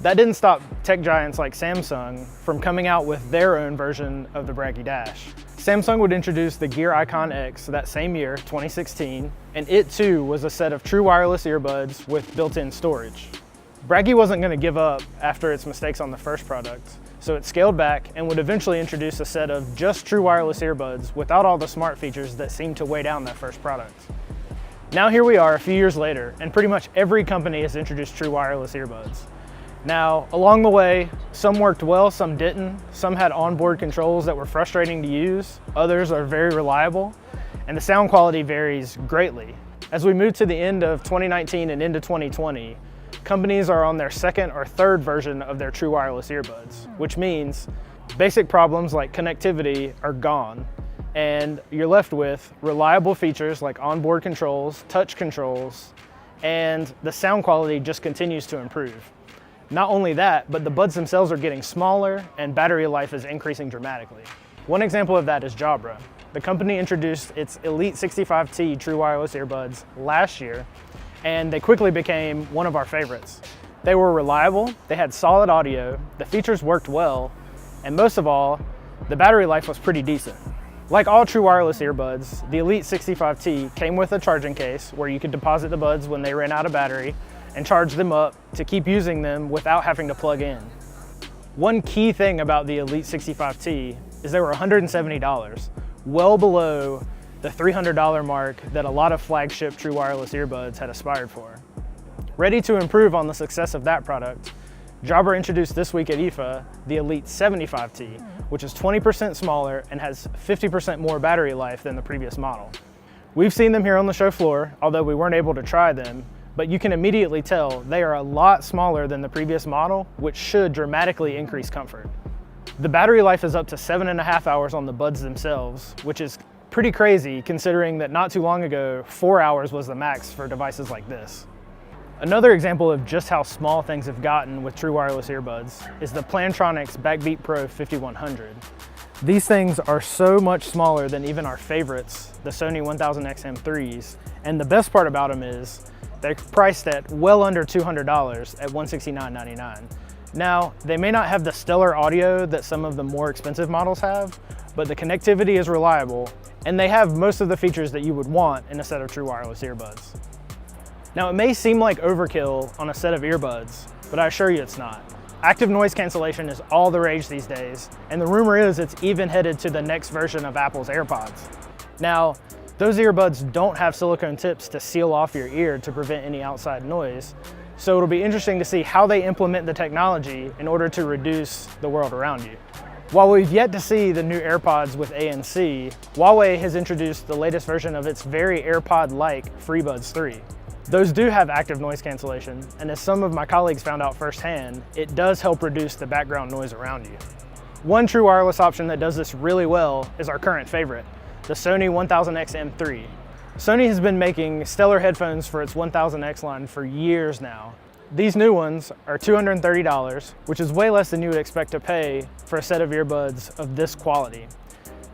That didn't stop tech giants like Samsung from coming out with their own version of the Braggy Dash. Samsung would introduce the Gear Icon X that same year, 2016, and it too was a set of true wireless earbuds with built-in storage. Braggy wasn't going to give up after its mistakes on the first product, so it scaled back and would eventually introduce a set of just true wireless earbuds without all the smart features that seemed to weigh down that first product. Now here we are a few years later, and pretty much every company has introduced true wireless earbuds. Now, along the way, some worked well, some didn't. Some had onboard controls that were frustrating to use. Others are very reliable, and the sound quality varies greatly. As we move to the end of 2019 and into 2020, companies are on their second or third version of their true wireless earbuds, which means basic problems like connectivity are gone, and you're left with reliable features like onboard controls, touch controls, and the sound quality just continues to improve. Not only that, but the buds themselves are getting smaller and battery life is increasing dramatically. One example of that is Jabra. The company introduced its Elite 65T true wireless earbuds last year, and they quickly became one of our favorites. They were reliable, they had solid audio, the features worked well, and most of all, the battery life was pretty decent. Like all true wireless earbuds, the Elite 65T came with a charging case where you could deposit the buds when they ran out of battery and charge them up to keep using them without having to plug in. One key thing about the Elite 65T is they were $170, well below the $300 mark that a lot of flagship true wireless earbuds had aspired for. Ready to improve on the success of that product, Jabra introduced this week at IFA the Elite 75T, which is 20% smaller and has 50% more battery life than the previous model. We've seen them here on the show floor, although we weren't able to try them, but you can immediately tell they are a lot smaller than the previous model, which should dramatically increase comfort. The battery life is up to 7.5 hours on the buds themselves, which is pretty crazy considering that not too long ago, 4 hours was the max for devices like this. Another example of just how small things have gotten with true wireless earbuds is the Plantronics Backbeat Pro 5100. These things are so much smaller than even our favorites, the Sony 1000X M3s, and the best part about them is they're priced at well under $200 at $169.99. Now, they may not have the stellar audio that some of the more expensive models have, but the connectivity is reliable, and they have most of the features that you would want in a set of true wireless earbuds. Now, it may seem like overkill on a set of earbuds, but I assure you it's not. Active noise cancellation is all the rage these days, and the rumor is it's even headed to the next version of Apple's AirPods. Now, those earbuds don't have silicone tips to seal off your ear to prevent any outside noise, so it'll be interesting to see how they implement the technology in order to reduce the world around you. While we've yet to see the new AirPods with ANC, Huawei has introduced the latest version of its very AirPod-like FreeBuds 3. Those do have active noise cancellation, and as some of my colleagues found out firsthand, it does help reduce the background noise around you. One true wireless option that does this really well is our current favorite, the Sony 1000X M3. Sony has been making stellar headphones for its 1000X line for years now. These new ones are $230, which is way less than you would expect to pay for a set of earbuds of this quality.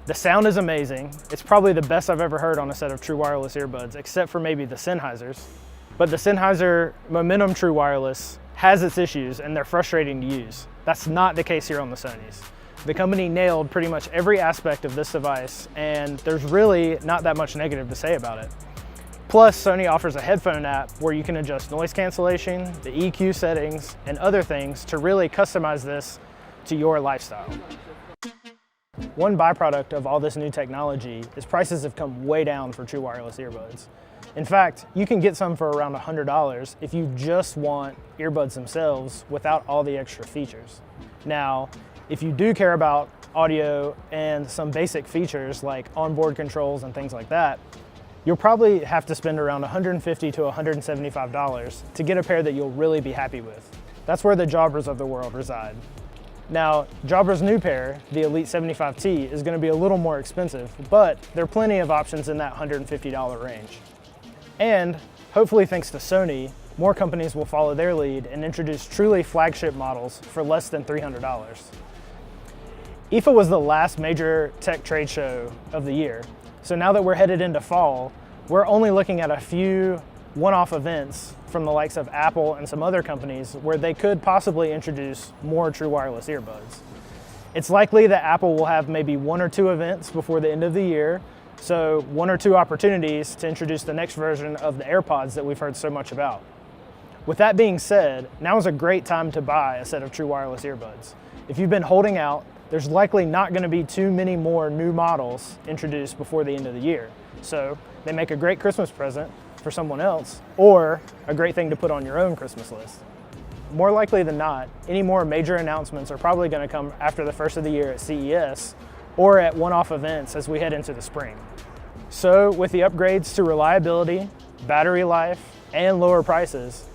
The sound is amazing. It's probably the best I've ever heard on a set of true wireless earbuds, except for maybe the Sennheisers. But the Sennheiser Momentum True Wireless has its issues and they're frustrating to use. That's not the case here on the Sonys. The company nailed pretty much every aspect of this device, and there's really not that much negative to say about it. Plus, Sony offers a headphone app where you can adjust noise cancellation, the EQ settings, and other things to really customize this to your lifestyle. One byproduct of all this new technology is prices have come way down for true wireless earbuds. In fact, you can get some for around $100 if you just want earbuds themselves without all the extra features. Now, if you do care about audio and some basic features like onboard controls and things like that, you'll probably have to spend around $150 to $175 to get a pair that you'll really be happy with. That's where the Jabras of the world reside. Now, Jabra's new pair, the Elite 75T, is going to be a little more expensive, but there are plenty of options in that $150 range. And hopefully thanks to Sony, more companies will follow their lead and introduce truly flagship models for less than $300. IFA was the last major tech trade show of the year, so now that we're headed into fall, we're only looking at a few one-off events from the likes of Apple and some other companies where they could possibly introduce more true wireless earbuds. It's likely that Apple will have maybe 1 or 2 events before the end of the year, so 1 or 2 opportunities to introduce the next version of the AirPods that we've heard so much about. With that being said, now is a great time to buy a set of true wireless earbuds. If you've been holding out, there's likely not going to be too many more new models introduced before the end of the year. So they make a great Christmas present for someone else, or a great thing to put on your own Christmas list. More likely than not, any more major announcements are probably going to come after the first of the year at CES or at one-off events as we head into the spring. So with the upgrades to reliability, battery life, and lower prices,